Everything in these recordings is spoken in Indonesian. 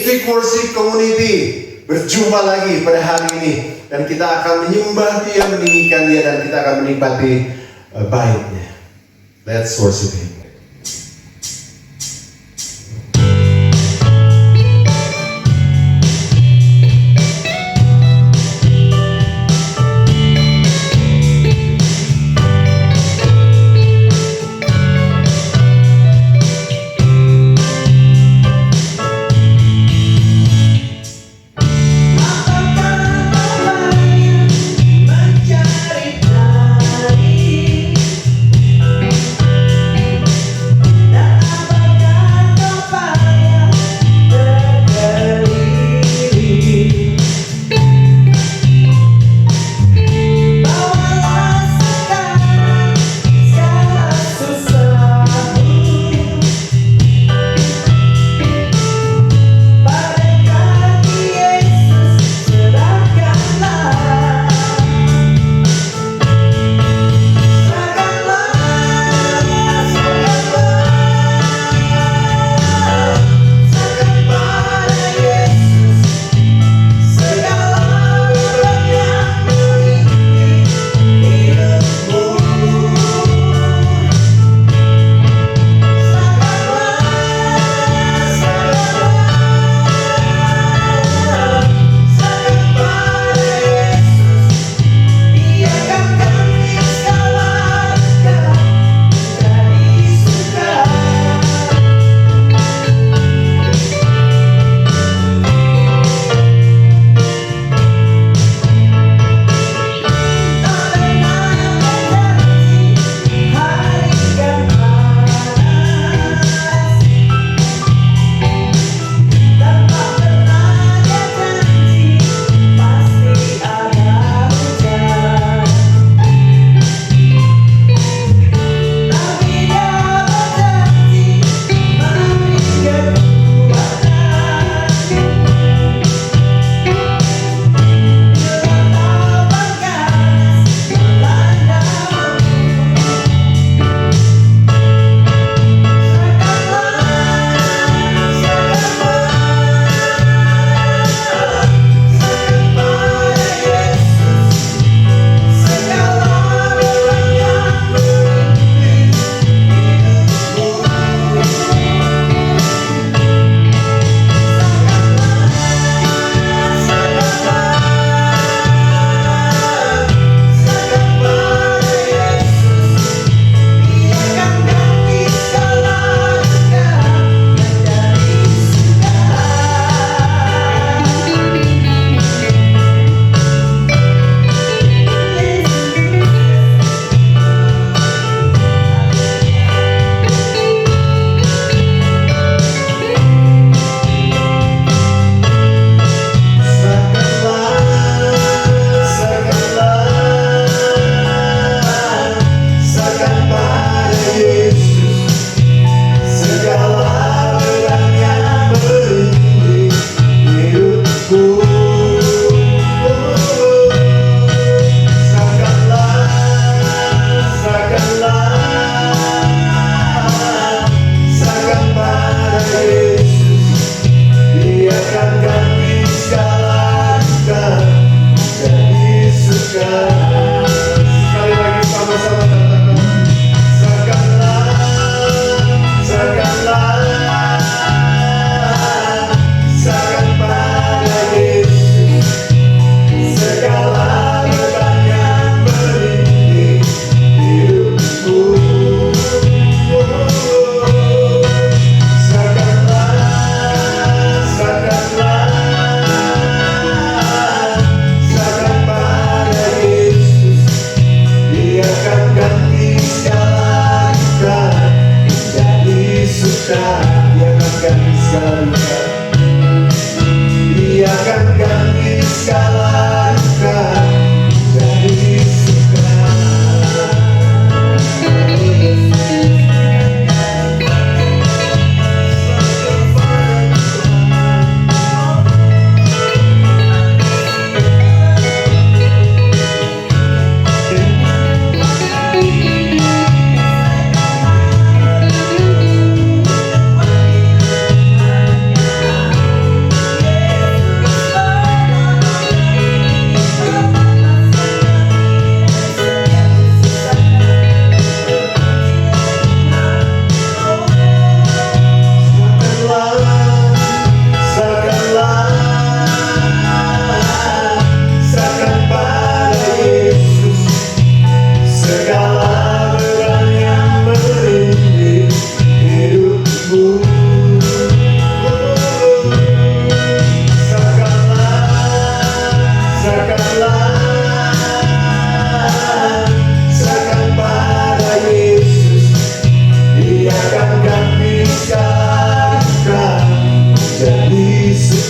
Epic Worship Community berjumpa lagi pada hari ini, dan kita akan menyembah Dia, meninggikan Dia, dan kita akan menikmati baiknya. Let's worship Him.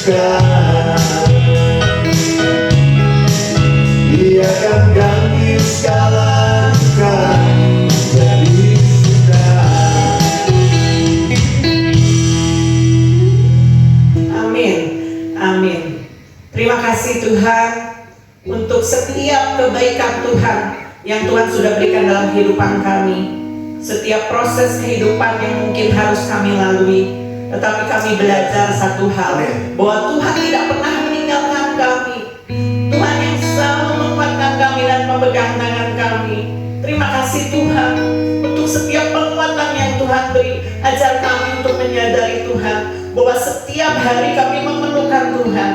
Tuhan. Dia akan ganti segala duka jadi suka. Amin, amin. Terima kasih Tuhan untuk setiap kebaikan Tuhan yang Tuhan sudah berikan dalam kehidupan kami. Setiap proses kehidupan yang mungkin harus kami lalui, tetapi kami belajar satu hal, bahwa Tuhan tidak pernah meninggalkan kami. Tuhan yang selalu menguatkan kami dan memegang tangan kami. Terima kasih Tuhan untuk setiap penguatan yang Tuhan beri. Ajar kami untuk menyadari Tuhan bahwa setiap hari kami memerlukan Tuhan.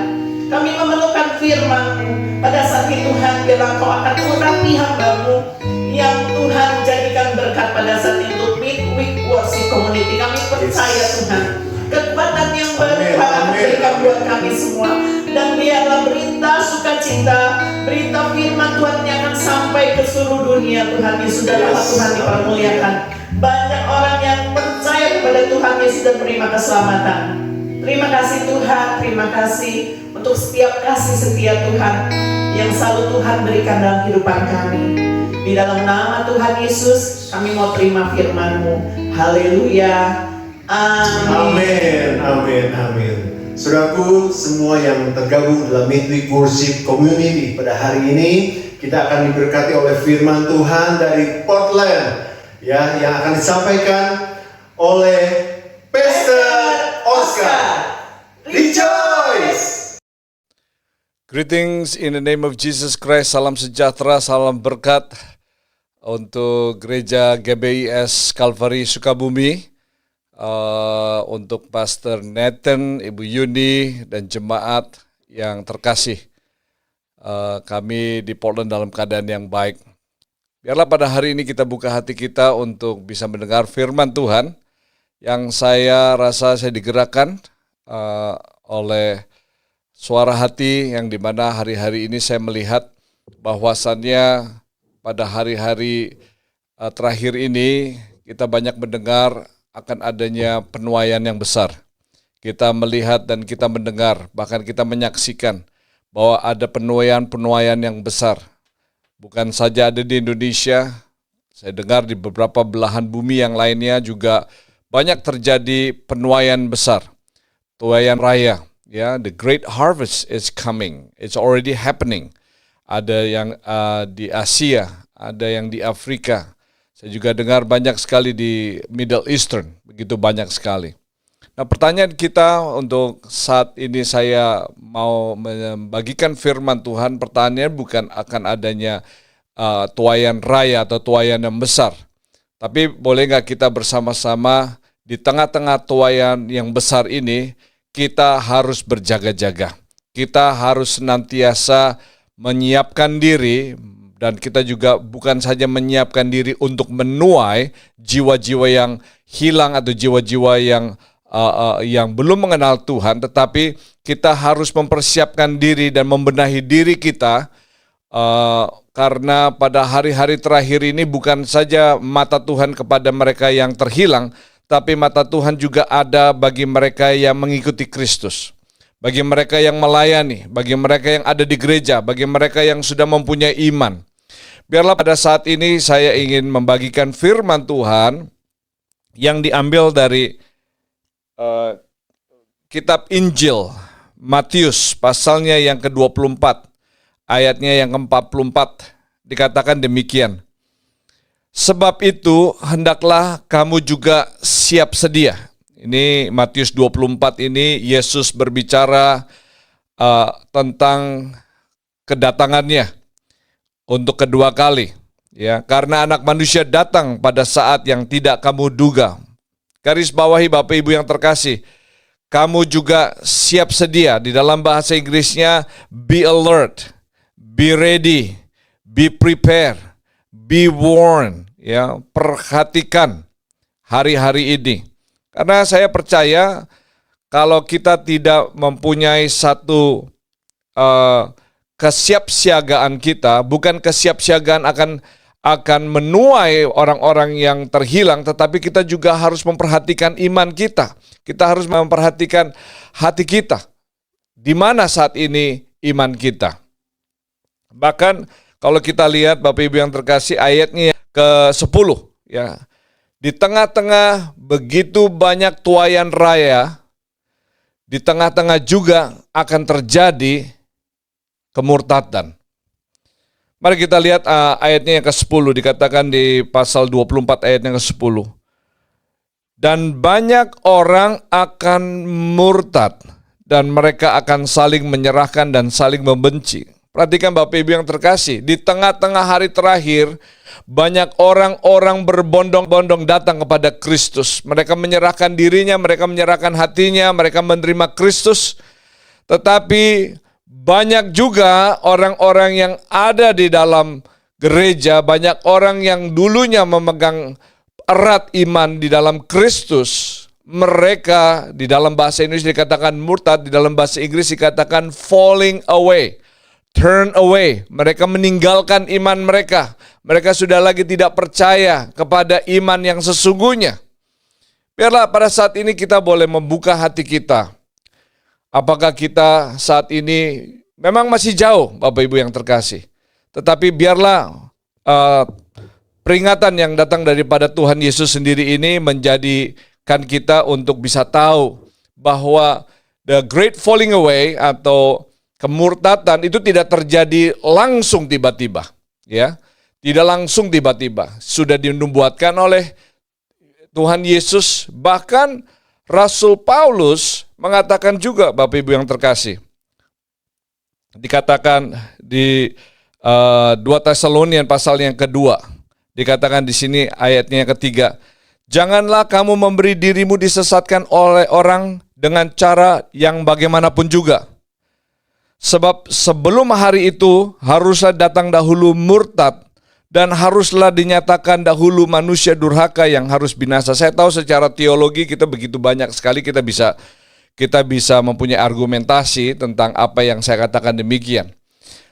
Kami memerlukan firman-Mu. Pada saat itu Tuhan, biarlah Kau akan urapi hamba-Mu yang Tuhan jadikan berkat pada saat itu Midweek Worship Community. Kami percaya Tuhan, kekuatan yang baru akan berikan buat kami semua. Dan biarlah berita sukacita, berita firman Tuhan yang akan sampai ke seluruh dunia. Tuhan Yesus sudah dapat Tuhan dipermuliakan. Banyak orang yang percaya kepada Tuhan Yesus dan menerima keselamatan. Terima kasih Tuhan, terima kasih untuk setiap kasih setia Tuhan yang selalu Tuhan berikan dalam kehidupan kami. Di dalam nama Tuhan Yesus, kami mau terima firman-Mu. Haleluya. Amin. Amin, amin, amin. Saudaraku, semua yang tergabung dalam Midweek Worship Community pada hari ini, kita akan diberkati oleh firman Tuhan dari Portland, ya, yang akan disampaikan oleh Pastor Oscar. Rejoice! Greetings in the name of Jesus Christ. Salam sejahtera, salam berkat untuk Gereja GBIS Calvary Sukabumi, untuk Pastor Nathan, Ibu Yuni, dan jemaat yang terkasih. Kami di Portland dalam keadaan yang baik. Biarlah pada hari ini kita buka hati kita untuk bisa mendengar firman Tuhan, yang saya rasa saya digerakkan oleh suara hati, yang dimana hari-hari ini saya melihat bahwasannya pada hari-hari terakhir ini kita banyak mendengar akan adanya penuaian yang besar. Kita melihat dan kita mendengar, bahkan kita menyaksikan bahwa ada penuaian yang besar. Bukan saja ada di Indonesia, saya dengar di beberapa belahan bumi yang lainnya juga banyak terjadi penuaian besar. Tuaian raya, ya, the great harvest is coming. It's already happening. Ada yang di Asia, ada yang di Afrika. Saya juga dengar banyak sekali di Middle Eastern, begitu banyak sekali. Nah, pertanyaan kita untuk saat ini, saya mau membagikan firman Tuhan. Pertanyaannya bukan akan adanya tuaian raya atau tuaian yang besar, tapi boleh nggak kita bersama-sama di tengah-tengah tuaian yang besar ini, kita harus berjaga-jaga. Kita harus senantiasa menyiapkan diri, dan kita juga bukan saja menyiapkan diri untuk menuai jiwa-jiwa yang hilang atau jiwa-jiwa yang belum mengenal Tuhan, tetapi kita harus mempersiapkan diri dan membenahi diri kita, karena pada hari-hari terakhir ini bukan saja mata Tuhan kepada mereka yang terhilang, tapi mata Tuhan juga ada bagi mereka yang mengikuti Kristus, bagi mereka yang melayani, bagi mereka yang ada di gereja, bagi mereka yang sudah mempunyai iman. Biarlah pada saat ini saya ingin membagikan firman Tuhan yang diambil dari kitab Injil Matius, pasalnya yang ke-24, ayatnya yang ke-44, dikatakan demikian. Sebab itu hendaklah kamu juga siap sedia. Ini Matius 24 ini Yesus berbicara tentang kedatangannya untuk kedua kali, ya, karena Anak Manusia datang pada saat yang tidak kamu duga. Garis bawahi Bapak Ibu yang terkasih, kamu juga siap sedia. Di dalam bahasa Inggrisnya be alert, be ready, be prepared, be warned, ya, perhatikan hari-hari ini. Karena saya percaya kalau kita tidak mempunyai satu kesiapsiagaan kita, bukan kesiapsiagaan akan menuai orang-orang yang terhilang, tetapi kita juga harus memperhatikan iman kita. Kita harus memperhatikan hati kita. di mana saat ini iman kita. Bahkan kalau kita lihat Bapak Ibu yang terkasih, ayatnya ke-10 ya. Di tengah-tengah begitu banyak tuaian raya, di tengah-tengah juga akan terjadi kemurtadan. Mari kita lihat ayatnya yang ke-10, dikatakan di pasal 24 ayat yang ke-10. Dan banyak orang akan murtad, dan mereka akan saling menyerahkan dan saling membenci. Perhatikan Bapak Ibu yang terkasih, di tengah-tengah hari terakhir, banyak orang-orang berbondong-bondong datang kepada Kristus. Mereka menyerahkan dirinya, mereka menyerahkan hatinya, mereka menerima Kristus. Tetapi banyak juga orang-orang yang ada di dalam gereja, banyak orang yang dulunya memegang erat iman di dalam Kristus. Mereka di dalam bahasa Indonesia dikatakan murtad, di dalam bahasa Inggris dikatakan falling away, turn away. Mereka meninggalkan iman mereka. Mereka sudah lagi tidak percaya kepada iman yang sesungguhnya. Biarlah pada saat ini kita boleh membuka hati kita. Apakah kita saat ini memang masih jauh, Bapak Ibu yang terkasih. Tetapi biarlah peringatan yang datang daripada Tuhan Yesus sendiri ini menjadikan kita untuk bisa tahu bahwa the great falling away atau kemurtatan itu tidak terjadi langsung tiba-tiba, ya. Tidak langsung tiba-tiba. Sudah dinubuatkan oleh Tuhan Yesus, bahkan Rasul Paulus mengatakan juga, Bapak Ibu yang terkasih. Dikatakan di 2 Tesalonian pasal yang kedua. Dikatakan di sini ayatnya yang ketiga. Janganlah kamu memberi dirimu disesatkan oleh orang dengan cara yang bagaimanapun juga. Sebab sebelum hari itu haruslah datang dahulu murtad dan haruslah dinyatakan dahulu manusia durhaka yang harus binasa. Saya tahu secara teologi kita begitu banyak sekali kita bisa mempunyai argumentasi tentang apa yang saya katakan demikian.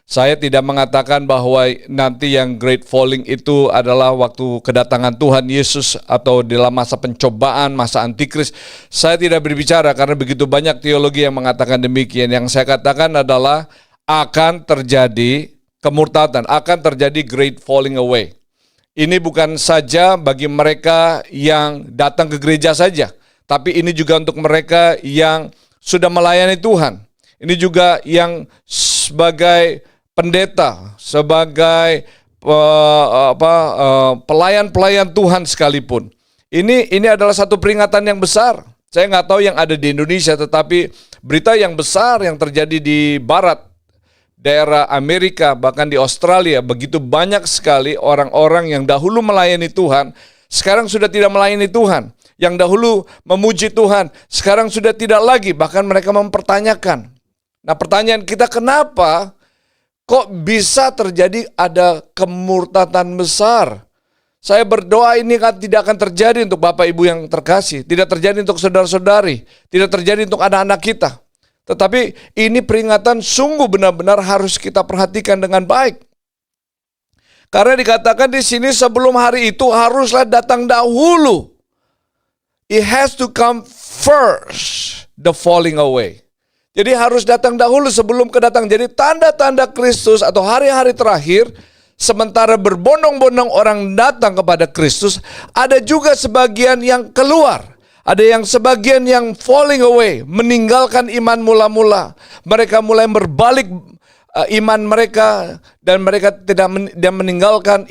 Saya tidak mengatakan bahwa nanti yang great falling itu adalah waktu kedatangan Tuhan Yesus atau dalam masa pencobaan, masa antikris. Saya tidak berbicara karena begitu banyak teologi yang mengatakan demikian. Yang saya katakan adalah akan terjadi kemurtadan, akan terjadi great falling away. Ini bukan saja bagi mereka yang datang ke gereja saja, tapi ini juga untuk mereka yang sudah melayani Tuhan. Ini juga yang sebagai pendeta, sebagai pelayan-pelayan Tuhan sekalipun. Ini adalah satu peringatan yang besar. Saya nggak tahu yang ada di Indonesia, tetapi berita yang besar yang terjadi di barat, daerah Amerika, bahkan di Australia, begitu banyak sekali orang-orang yang dahulu melayani Tuhan, sekarang sudah tidak melayani Tuhan. Yang dahulu memuji Tuhan, sekarang sudah tidak lagi, bahkan mereka mempertanyakan. Nah, pertanyaan kita, kenapa kok bisa terjadi ada kemurtatan besar? Saya berdoa ini tidak akan terjadi untuk Bapak Ibu yang terkasih, tidak terjadi untuk saudara-saudari, tidak terjadi untuk anak-anak kita. Tetapi ini peringatan sungguh benar-benar harus kita perhatikan dengan baik. Karena dikatakan di sini sebelum hari itu haruslah datang dahulu. It has to come first, the falling away. Jadi harus datang dahulu sebelum kedatangan. Jadi tanda-tanda Kristus atau hari-hari terakhir, sementara berbondong-bondong orang datang kepada Kristus, ada juga sebagian yang keluar. Ada yang sebagian yang falling away, meninggalkan iman mula-mula. Mereka mulai berbalik iman mereka dan mereka tidak meninggalkan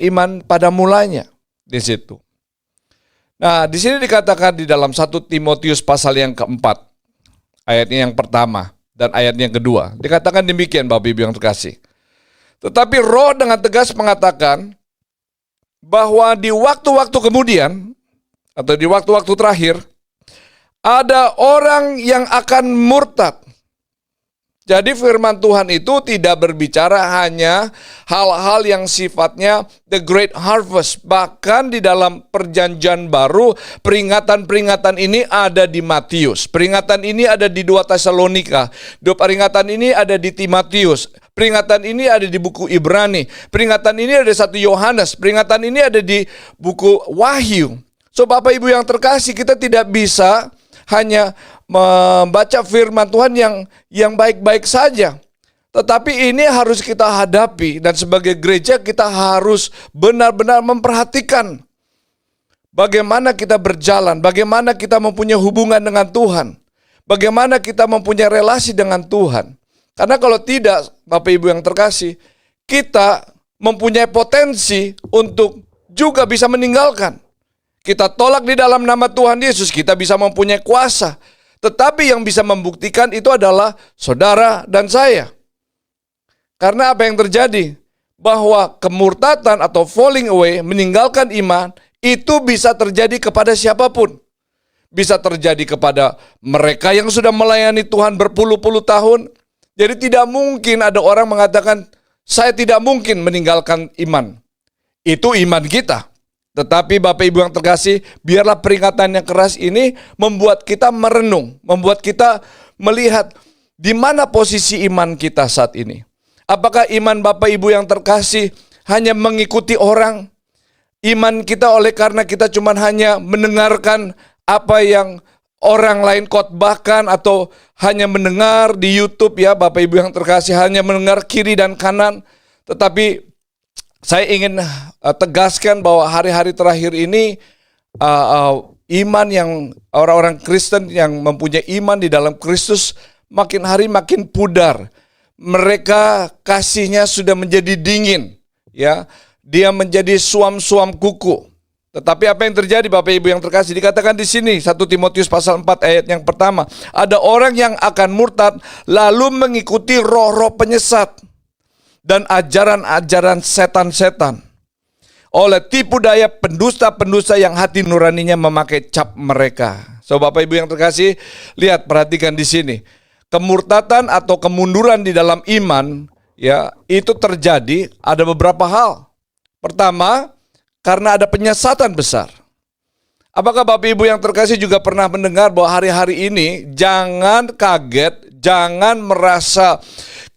iman pada mulanya di situ. Nah, di sini dikatakan di dalam 1 Timotius pasal yang keempat, ayatnya yang pertama dan ayatnya yang kedua. Dikatakan demikian Bapak Ibu yang terkasih. Tetapi Roh dengan tegas mengatakan bahwa di waktu-waktu kemudian atau di waktu-waktu terakhir ada orang yang akan murtad. Jadi firman Tuhan itu tidak berbicara hanya hal-hal yang sifatnya the great harvest. Bahkan di dalam perjanjian baru, peringatan-peringatan ini ada di Matius. Peringatan ini ada di 2 Tesalonika. Peringatan ini ada di Timotius. Peringatan ini ada di buku Ibrani. Peringatan ini ada di 1 Yohanes. Peringatan ini ada di buku Wahyu. So Bapak Ibu yang terkasih, kita tidak bisa hanya membaca firman Tuhan yang baik-baik saja. Tetapi ini harus kita hadapi, dan sebagai gereja kita harus benar-benar memperhatikan bagaimana kita berjalan, bagaimana kita mempunyai hubungan dengan Tuhan, bagaimana kita mempunyai relasi dengan Tuhan. Karena kalau tidak, Bapak Ibu yang terkasih, kita mempunyai potensi untuk juga bisa meninggalkan. Kita tolak di dalam nama Tuhan Yesus, kita bisa mempunyai kuasa. Tetapi yang bisa membuktikan itu adalah saudara dan saya. Karena apa yang terjadi? Bahwa kemurtatan atau falling away, meninggalkan iman, itu bisa terjadi kepada siapapun. Bisa terjadi kepada mereka yang sudah melayani Tuhan berpuluh-puluh tahun. Jadi tidak mungkin ada orang mengatakan, saya tidak mungkin meninggalkan iman. Itu iman kita. Tetapi Bapak Ibu yang terkasih, biarlah peringatan yang keras ini membuat kita merenung, membuat kita melihat di mana posisi iman kita saat ini. Apakah iman Bapak Ibu yang terkasih hanya mengikuti orang? Iman kita oleh karena kita cuma hanya mendengarkan apa yang orang lain khotbahkan, atau hanya mendengar di YouTube ya Bapak Ibu yang terkasih, hanya mendengar kiri dan kanan. Tetapi saya ingin tegaskan bahwa hari-hari terakhir ini iman yang orang-orang Kristen yang mempunyai iman di dalam Kristus makin hari makin pudar. Mereka kasihnya sudah menjadi dingin, ya. Dia menjadi suam-suam kuku. Tetapi apa yang terjadi Bapak Ibu yang terkasih? Dikatakan di sini 1 Timotius pasal 4 ayat yang pertama, ada orang yang akan murtad lalu mengikuti roh-roh penyesat dan ajaran-ajaran setan-setan, oleh tipu daya pendusta-pendusta yang hati nuraninya memakai cap mereka. So Bapak Ibu yang terkasih, lihat, perhatikan di sini. Kemurtatan atau kemunduran di dalam iman, ya, itu terjadi ada beberapa hal. Pertama, karena ada penyesatan besar. Apakah Bapak Ibu yang terkasih juga pernah mendengar bahwa hari-hari ini jangan kaget, jangan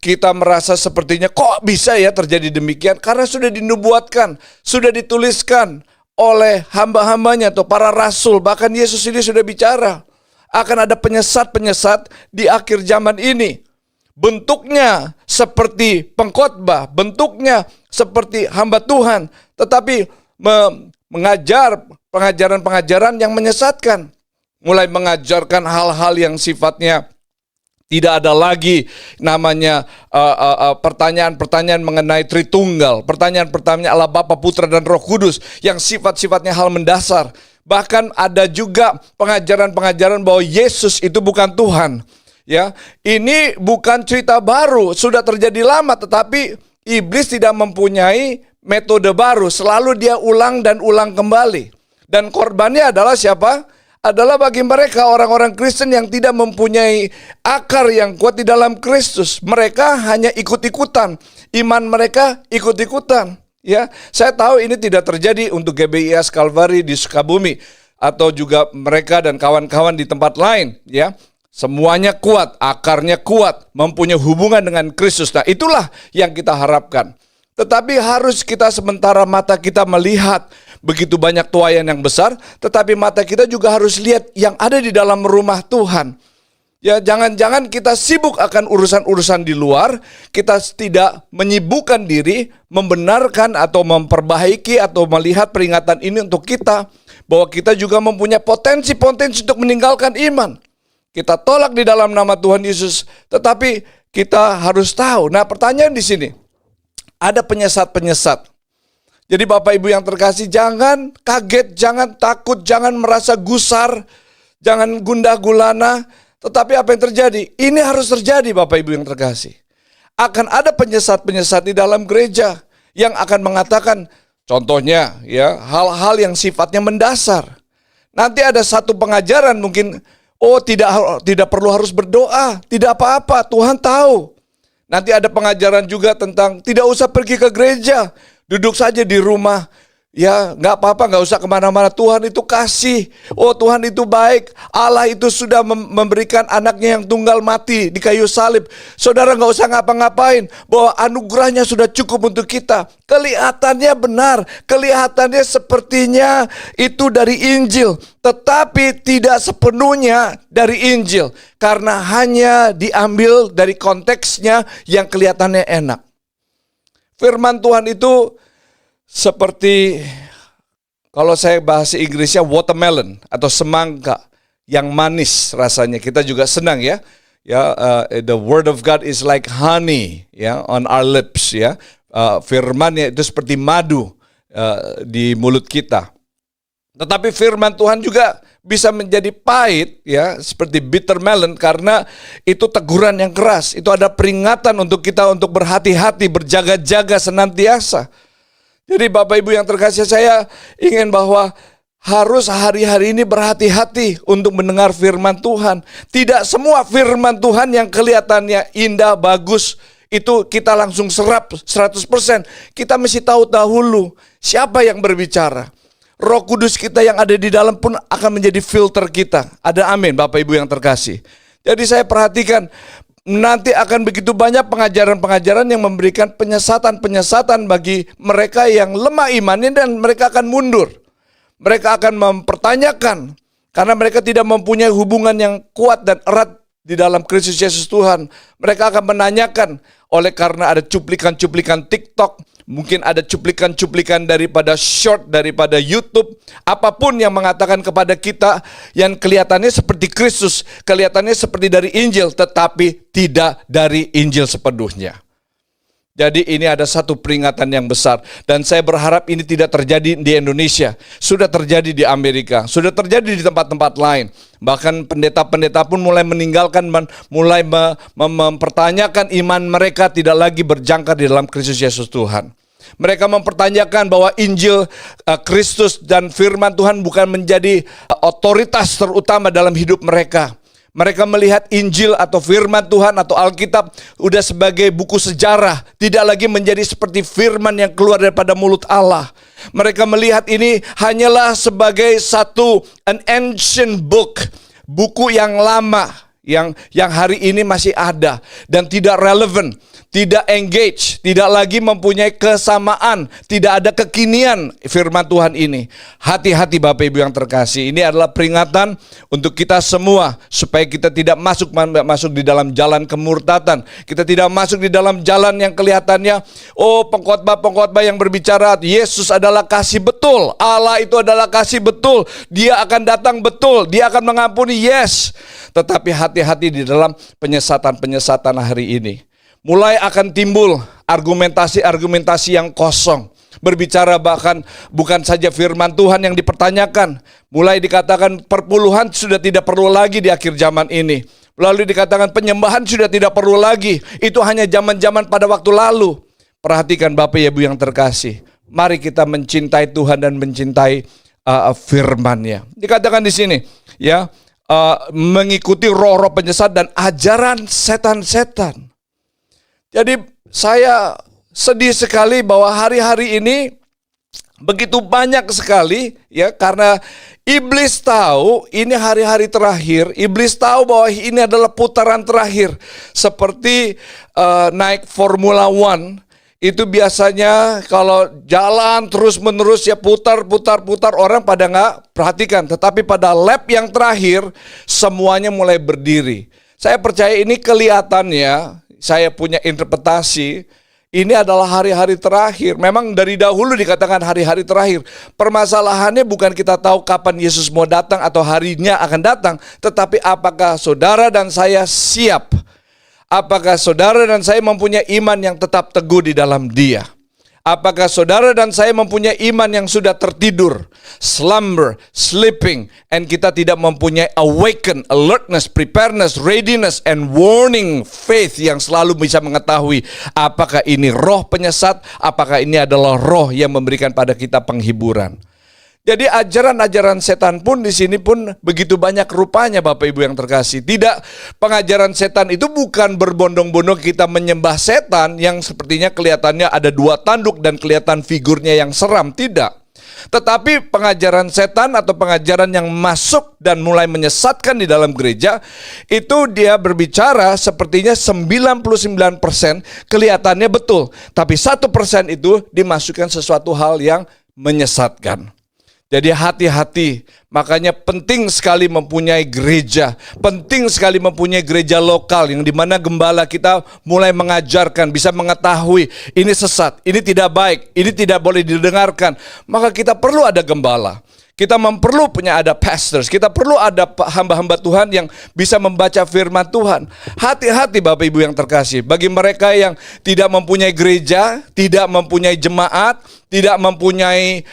kita merasa sepertinya kok bisa ya terjadi demikian, karena sudah dinubuatkan, sudah dituliskan oleh hamba-hambanya atau para rasul, bahkan Yesus ini sudah bicara. Akan ada penyesat-penyesat di akhir zaman ini. Bentuknya seperti pengkhotbah, bentuknya seperti hamba Tuhan, tetapi mengajar pengajaran-pengajaran yang menyesatkan. Mulai mengajarkan hal-hal yang sifatnya tidak ada lagi namanya pertanyaan-pertanyaan mengenai Tritunggal, pertanyaan-pertanyaan Allah Bapa, Putra, dan Roh Kudus yang sifat-sifatnya hal mendasar. Bahkan ada juga pengajaran-pengajaran bahwa Yesus itu bukan Tuhan. Ya, ini bukan cerita baru, sudah terjadi lama, tetapi iblis tidak mempunyai metode baru, selalu dia ulang dan ulang kembali. Dan korbannya adalah siapa? Adalah bagi mereka orang-orang Kristen yang tidak mempunyai akar yang kuat di dalam Kristus. Mereka hanya ikut-ikutan, iman mereka ikut-ikutan. Ya, saya tahu ini tidak terjadi untuk GBIS Kalvari di Sukabumi atau juga mereka dan kawan-kawan di tempat lain, ya. Semuanya kuat, akarnya kuat, mempunyai hubungan dengan Kristus. Nah, itulah yang kita harapkan. Tetapi harus kita sementara mata kita melihat begitu banyak tuaian yang besar, tetapi mata kita juga harus lihat yang ada di dalam rumah Tuhan. Ya, jangan-jangan kita sibuk akan urusan-urusan di luar, kita tidak menyibukkan diri, membenarkan atau memperbaiki atau melihat peringatan ini untuk kita, bahwa kita juga mempunyai potensi-potensi untuk meninggalkan iman. Kita tolak di dalam nama Tuhan Yesus, tetapi kita harus tahu. Nah, pertanyaan di sini, ada penyesat-penyesat. Jadi Bapak Ibu yang terkasih, jangan kaget, jangan takut, jangan merasa gusar, jangan gundah gulana. Tetapi apa yang terjadi? Ini harus terjadi Bapak Ibu yang terkasih. Akan ada penyesat-penyesat di dalam gereja yang akan mengatakan, contohnya ya, hal-hal yang sifatnya mendasar. Nanti ada satu pengajaran mungkin, oh tidak perlu harus berdoa, tidak apa-apa, Tuhan tahu. Nanti ada pengajaran juga tentang tidak usah pergi ke gereja, duduk saja di rumah. Ya, nggak apa-apa, nggak usah kemana-mana. Tuhan itu kasih. Oh, Tuhan itu baik. Allah itu sudah memberikan anaknya yang tunggal mati di kayu salib. Saudara nggak usah ngapa-ngapain. Bahwa anugerahnya sudah cukup untuk kita. Kelihatannya benar. Kelihatannya sepertinya itu dari Injil. Tetapi tidak sepenuhnya dari Injil. Karena hanya diambil dari konteksnya yang kelihatannya enak. Firman Tuhan itu seperti, kalau saya bahasa Inggrisnya, watermelon atau semangka yang manis rasanya. Kita juga senang ya. The word of God is like honey ya on our lips ya. Firman-Nya itu seperti madu di mulut kita. Tetapi firman Tuhan juga bisa menjadi pahit ya, seperti bitter melon, karena itu teguran yang keras. Itu ada peringatan untuk kita untuk berhati-hati, berjaga-jaga senantiasa. Jadi Bapak Ibu yang terkasih, saya ingin bahwa harus hari-hari ini berhati-hati untuk mendengar firman Tuhan. Tidak semua firman Tuhan yang kelihatannya indah, bagus, itu kita langsung serap 100%. Kita mesti tahu dahulu siapa yang berbicara. Roh Kudus kita yang ada di dalam pun akan menjadi filter kita. Ada amin Bapak Ibu yang terkasih. Jadi saya perhatikan, nanti akan begitu banyak pengajaran-pengajaran yang memberikan penyesatan-penyesatan bagi mereka yang lemah imannya, dan mereka akan mundur. Mereka akan mempertanyakan karena mereka tidak mempunyai hubungan yang kuat dan erat di dalam Kristus Yesus Tuhan. Mereka akan menanyakan oleh karena ada cuplikan-cuplikan TikTok, mungkin ada cuplikan-cuplikan daripada short, daripada YouTube, apapun yang mengatakan kepada kita yang kelihatannya seperti Kristus, kelihatannya seperti dari Injil, tetapi tidak dari Injil sepenuhnya. Jadi ini ada satu peringatan yang besar, dan saya berharap ini tidak terjadi di Indonesia. Sudah terjadi di Amerika, sudah terjadi di tempat-tempat lain. Bahkan pendeta-pendeta pun mulai meninggalkan, mulai mempertanyakan iman mereka tidak lagi berjangkar di dalam Kristus Yesus Tuhan. Mereka mempertanyakan bahwa Injil Kristus dan firman Tuhan bukan menjadi otoritas terutama dalam hidup mereka. Mereka melihat Injil atau firman Tuhan atau Alkitab udah sebagai buku sejarah, tidak lagi menjadi seperti firman yang keluar daripada mulut Allah. Mereka melihat ini hanyalah sebagai an ancient book, buku yang lama, yang hari ini masih ada dan tidak relevan, tidak engage, tidak lagi mempunyai kesamaan, tidak ada kekinian firman Tuhan ini. Hati-hati Bapak Ibu yang terkasih, ini adalah peringatan untuk kita semua supaya kita tidak masuk di dalam jalan kemurtatan. Kita tidak masuk di dalam jalan yang kelihatannya, pengkhotbah-pengkhotbah yang berbicara Yesus adalah kasih, betul, Allah itu adalah kasih, betul, Dia akan datang, betul, Dia akan mengampuni, yes. Tetapi hati-hati di dalam penyesatan-penyesatan hari ini. Mulai akan timbul argumentasi-argumentasi yang kosong. Berbicara bahkan bukan saja firman Tuhan yang dipertanyakan. Mulai dikatakan perpuluhan sudah tidak perlu lagi di akhir zaman ini. Lalu dikatakan penyembahan sudah tidak perlu lagi. Itu hanya zaman-zaman pada waktu lalu. Perhatikan Bapak Ibu yang terkasih. Mari kita mencintai Tuhan dan mencintai firman-Nya. Dikatakan di sini, ya, mengikuti roh-roh penyesat dan ajaran setan-setan. Jadi saya sedih sekali bahwa hari-hari ini begitu banyak sekali, ya, karena iblis tahu ini hari-hari terakhir. Iblis tahu bahwa ini adalah putaran terakhir. Seperti naik Formula One, itu biasanya kalau jalan terus-menerus ya putar, orang pada nggak perhatikan. Tetapi pada lap yang terakhir semuanya mulai berdiri. Saya percaya ini kelihatannya, saya punya interpretasi, ini adalah hari-hari terakhir. Memang dari dahulu dikatakan hari-hari terakhir. Permasalahannya bukan kita tahu kapan Yesus mau datang atau harinya akan datang, tetapi apakah saudara dan saya siap? Apakah saudara dan saya mempunyai iman yang tetap teguh di dalam Dia? Apakah saudara dan saya mempunyai iman yang sudah tertidur, slumber, sleeping, and kita tidak mempunyai awaken, alertness, preparedness, readiness, and warning faith yang selalu bisa mengetahui apakah ini roh penyesat, apakah ini adalah roh yang memberikan pada kita penghiburan. Jadi ajaran-ajaran setan pun di sini pun begitu banyak rupanya Bapak Ibu yang terkasih. Tidak, pengajaran setan itu bukan berbondong-bondong kita menyembah setan yang sepertinya kelihatannya ada dua tanduk dan kelihatan figurnya yang seram. Tidak. Tetapi pengajaran setan atau pengajaran yang masuk dan mulai menyesatkan di dalam gereja, itu dia berbicara sepertinya 99% kelihatannya betul, tapi 1% itu dimasukkan sesuatu hal yang menyesatkan. Jadi hati-hati, makanya penting sekali mempunyai gereja, penting sekali mempunyai gereja lokal yang dimana gembala kita mulai mengajarkan, bisa mengetahui ini sesat, ini tidak baik, ini tidak boleh didengarkan. Maka kita perlu ada gembala. Kita perlu punya ada pastors, kita perlu ada hamba-hamba Tuhan yang bisa membaca firman Tuhan. Hati-hati Bapak Ibu yang terkasih, bagi mereka yang tidak mempunyai gereja, tidak mempunyai jemaat, tidak mempunyai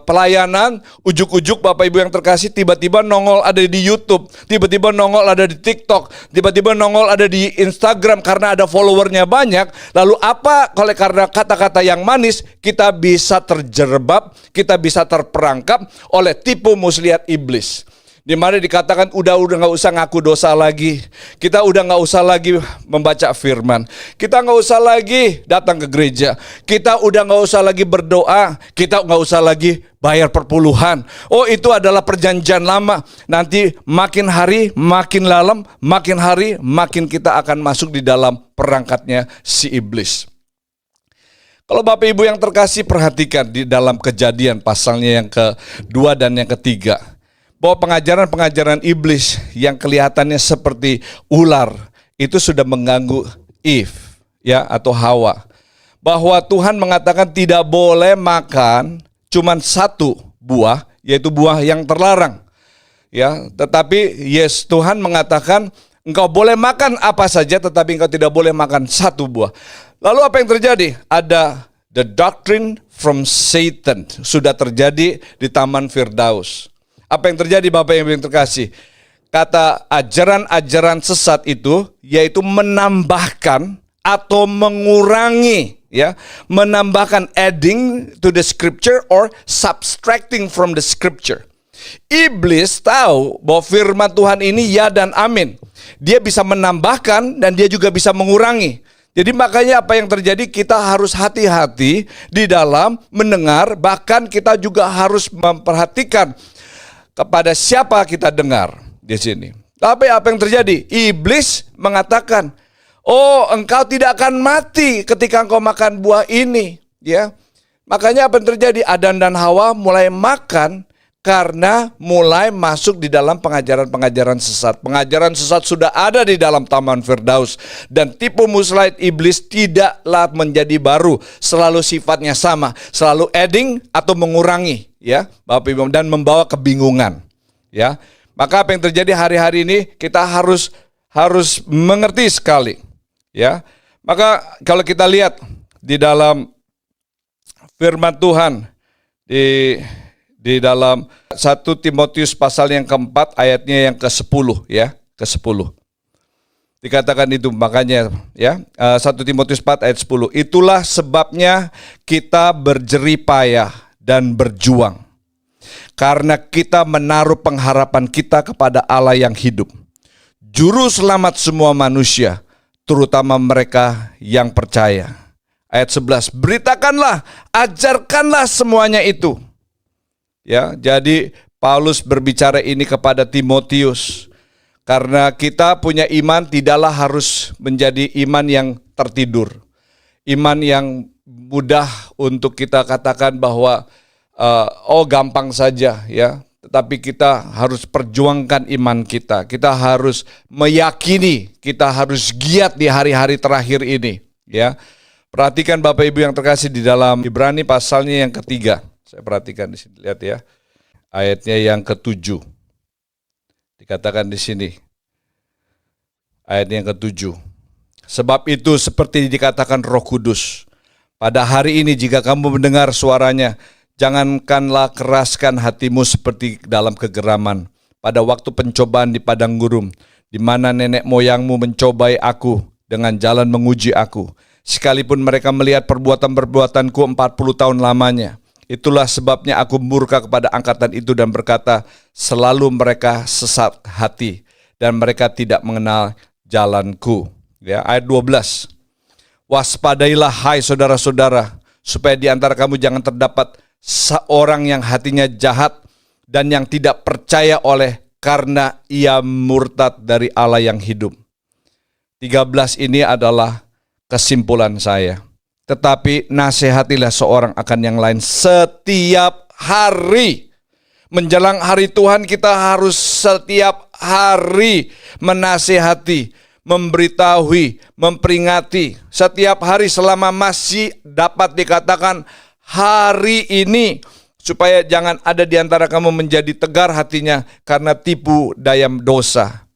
pelayanan, ujuk-ujuk Bapak Ibu yang terkasih tiba-tiba nongol ada di YouTube, tiba-tiba nongol ada di TikTok, tiba-tiba nongol ada di Instagram karena ada followernya banyak. Lalu apa kalau karena kata-kata yang manis kita bisa terjerembab, kita bisa terperangkap oleh tipu muslihat iblis. Di mana dikatakan udah nggak usah ngaku dosa lagi, kita udah nggak usah lagi membaca firman, kita nggak usah lagi datang ke gereja, kita udah nggak usah lagi berdoa, kita nggak usah lagi bayar perpuluhan. Oh, itu adalah perjanjian lama. Nanti makin hari makin dalam, makin hari makin kita akan masuk di dalam perangkatnya si iblis. Kalau Bapak Ibu yang terkasih perhatikan di dalam Kejadian pasalnya yang kedua dan yang ketiga, bahwa pengajaran-pengajaran iblis yang kelihatannya seperti ular itu sudah mengganggu Eve ya atau Hawa. Bahwa Tuhan mengatakan tidak boleh makan cuman satu buah, yaitu buah yang terlarang. Ya, tetapi Tuhan mengatakan engkau boleh makan apa saja tetapi engkau tidak boleh makan satu buah. Lalu apa yang terjadi? Ada the doctrine from Satan sudah terjadi di Taman Firdaus. Apa yang terjadi Bapak Ibu yang terkasih? Kata ajaran-ajaran sesat itu yaitu menambahkan atau mengurangi, ya, menambahkan, adding to the scripture or subtracting from the scripture. Iblis tahu bahwa firman Tuhan ini ya dan amin. Dia bisa menambahkan dan dia juga bisa mengurangi. Jadi makanya apa yang terjadi, kita harus hati-hati di dalam mendengar, bahkan kita juga harus memperhatikan kepada siapa kita dengar di sini. Tapi apa yang terjadi? Iblis mengatakan, "Oh, engkau tidak akan mati ketika engkau makan buah ini." Ya. Makanya apa yang terjadi? Adam dan Hawa mulai makan karena mulai masuk di dalam pengajaran-pengajaran sesat. Pengajaran sesat sudah ada di dalam Taman Firdaus dan tipu muslihat iblis tidaklah menjadi baru, selalu sifatnya sama, selalu adding atau mengurangi. Ya, Bapak Ibu, dan membawa kebingungan. Ya, maka apa yang terjadi hari-hari ini kita harus mengerti sekali. Ya, maka kalau kita lihat di dalam firman Tuhan di dalam 1 Timotius pasal yang keempat ayatnya yang ke-10 ya, ke-10. Dikatakan itu, makanya ya 1 Timotius 4 ayat 10. Itulah sebabnya kita berjerih payah dan berjuang, karena kita menaruh pengharapan kita kepada Allah yang hidup, juru selamat semua manusia, terutama mereka yang percaya. Ayat 11, beritakanlah, ajarkanlah semuanya itu. Ya, jadi Paulus berbicara ini kepada Timotius, karena kita punya iman tidaklah harus menjadi iman yang tertidur, iman yang mudah untuk kita katakan bahwa gampang saja ya, tetapi kita harus perjuangkan iman kita. Kita harus meyakini, kita harus giat di hari-hari terakhir ini ya. Perhatikan Bapak Ibu yang terkasih di dalam Ibrani pasalnya yang ketiga. Saya perhatikan di sini, lihat ya. Ayatnya yang ke-7. Dikatakan di sini. Ayat yang ke-7. Sebab itu seperti dikatakan Roh Kudus, pada hari ini jika kamu mendengar suaranya, jangankanlah keraskan hatimu seperti dalam kegeraman pada waktu pencobaan di padang gurun, di mana nenek moyangmu mencobai aku dengan jalan menguji aku, sekalipun mereka melihat perbuatan-perbuatanku 40 tahun lamanya. Itulah sebabnya aku murka kepada angkatan itu dan berkata, selalu mereka sesat hati dan mereka tidak mengenal jalanku. Ya, ayat 12. Waspadailah hai saudara-saudara, supaya di antara kamu jangan terdapat seorang yang hatinya jahat dan yang tidak percaya oleh karena ia murtad dari Allah yang hidup. 13 ini adalah kesimpulan saya. Tetapi nasihatilah seorang akan yang lain setiap hari. Menjelang hari Tuhan kita harus setiap hari menasihati, memberitahui, memperingati. Setiap hari selama masih dapat dikatakan hari ini. Supaya jangan ada di antara kamu menjadi tegar hatinya karena tipu daya dosa.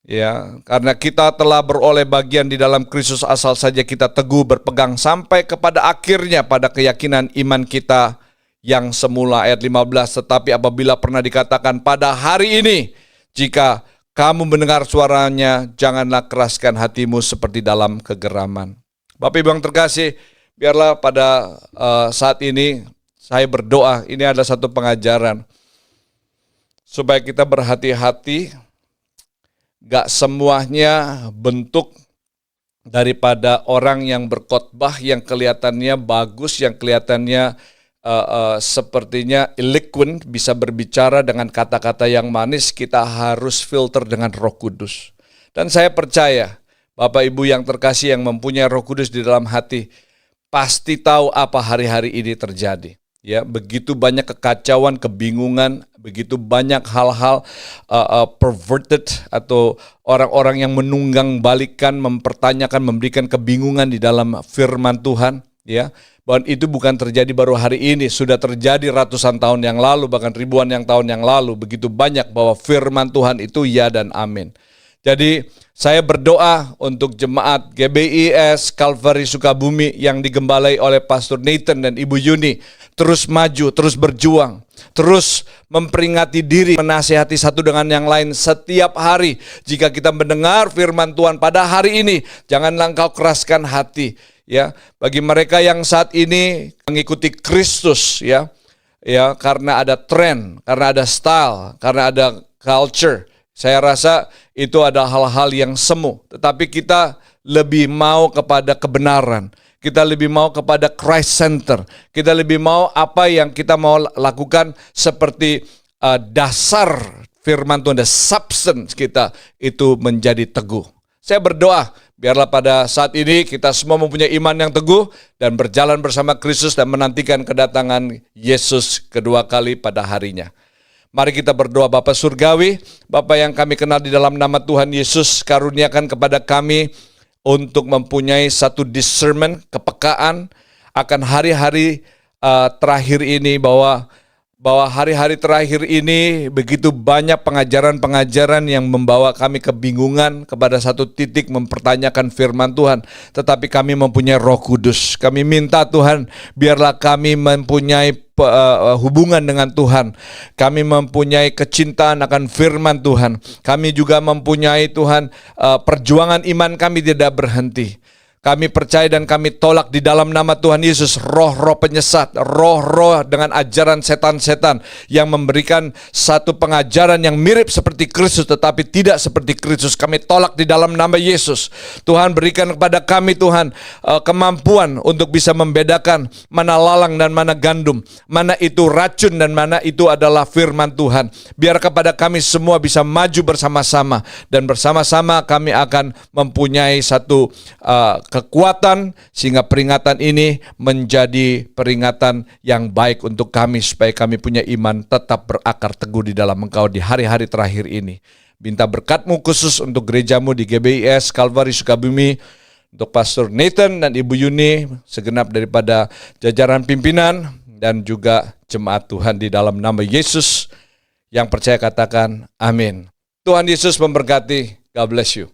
Ya, karena kita telah beroleh bagian di dalam Kristus, asal saja kita teguh berpegang sampai kepada akhirnya pada keyakinan iman kita yang semula. Ayat 15, tetapi apabila pernah dikatakan pada hari ini, jika kamu mendengar suaranya, janganlah keraskan hatimu seperti dalam kegeraman. Bapak Ibu yang terkasih, biarlah pada saat ini saya berdoa, ini adalah satu pengajaran supaya kita berhati-hati. Gak semuanya bentuk daripada orang yang berkhotbah yang kelihatannya bagus, yang kelihatannya sepertinya eloquent, bisa berbicara dengan kata-kata yang manis. Kita harus filter dengan Roh Kudus. Dan saya percaya Bapak Ibu yang terkasih yang mempunyai Roh Kudus di dalam hati pasti tahu apa hari-hari ini terjadi. Ya, begitu banyak kekacauan, kebingungan, begitu banyak hal-hal perverted atau orang-orang yang menunggang balikan, mempertanyakan, memberikan kebingungan di dalam firman Tuhan, ya. Bahwa itu bukan terjadi baru hari ini, sudah terjadi ratusan tahun yang lalu, bahkan ribuan tahun yang lalu. Begitu banyak bahwa firman Tuhan itu ya dan amin. Jadi saya berdoa untuk jemaat GBIS Calvary Sukabumi yang digembalai oleh Pastor Nathan dan Ibu Yuni terus maju, terus berjuang, terus memperingati diri, menasihati satu dengan yang lain setiap hari. Jika kita mendengar firman Tuhan pada hari ini, janganlah engkau keraskan hati. Ya, bagi mereka yang saat ini mengikuti Kristus, ya, karena ada tren, karena ada style, karena ada culture. Saya rasa itu ada hal-hal yang semu, tetapi kita lebih mau kepada kebenaran. Kita lebih mau kepada Christ Center. Kita lebih mau apa yang kita mau lakukan seperti dasar firman Tuhan, the substance kita itu menjadi teguh. Saya berdoa, biarlah pada saat ini kita semua mempunyai iman yang teguh dan berjalan bersama Kristus dan menantikan kedatangan Yesus kedua kali pada harinya. Mari kita berdoa. Bapa Surgawi, Bapa yang kami kenal di dalam nama Tuhan Yesus, karuniakan kepada kami untuk mempunyai satu discernment, kepekaan akan hari-hari terakhir ini, bahwa hari-hari terakhir ini begitu banyak pengajaran-pengajaran yang membawa kami kebingungan kepada satu titik mempertanyakan firman Tuhan. Tetapi kami mempunyai Roh Kudus. Kami minta Tuhan, biarlah kami mempunyai hubungan dengan Tuhan. Kami mempunyai kecintaan akan firman Tuhan. Kami juga mempunyai Tuhan, perjuangan iman kami tidak berhenti. Kami percaya dan kami tolak di dalam nama Tuhan Yesus roh-roh penyesat, roh-roh dengan ajaran setan-setan yang memberikan satu pengajaran yang mirip seperti Kristus tetapi tidak seperti Kristus. Kami tolak di dalam nama Yesus. Tuhan, berikan kepada kami Tuhan kemampuan untuk bisa membedakan mana lalang dan mana gandum, mana itu racun dan mana itu adalah firman Tuhan. Biar kepada kami semua bisa maju bersama-sama dan bersama-sama kami akan mempunyai satu kekuatan sehingga peringatan ini menjadi peringatan yang baik untuk kami supaya kami punya iman tetap berakar teguh di dalam Engkau di hari-hari terakhir ini. Minta berkat-Mu khusus untuk gerejamu di GBIS Calvary Sukabumi, untuk Pastor Nathan dan Ibu Yuni, segenap daripada jajaran pimpinan dan juga jemaat Tuhan di dalam nama Yesus. Yang percaya katakan amin. Tuhan Yesus memberkati. God bless you.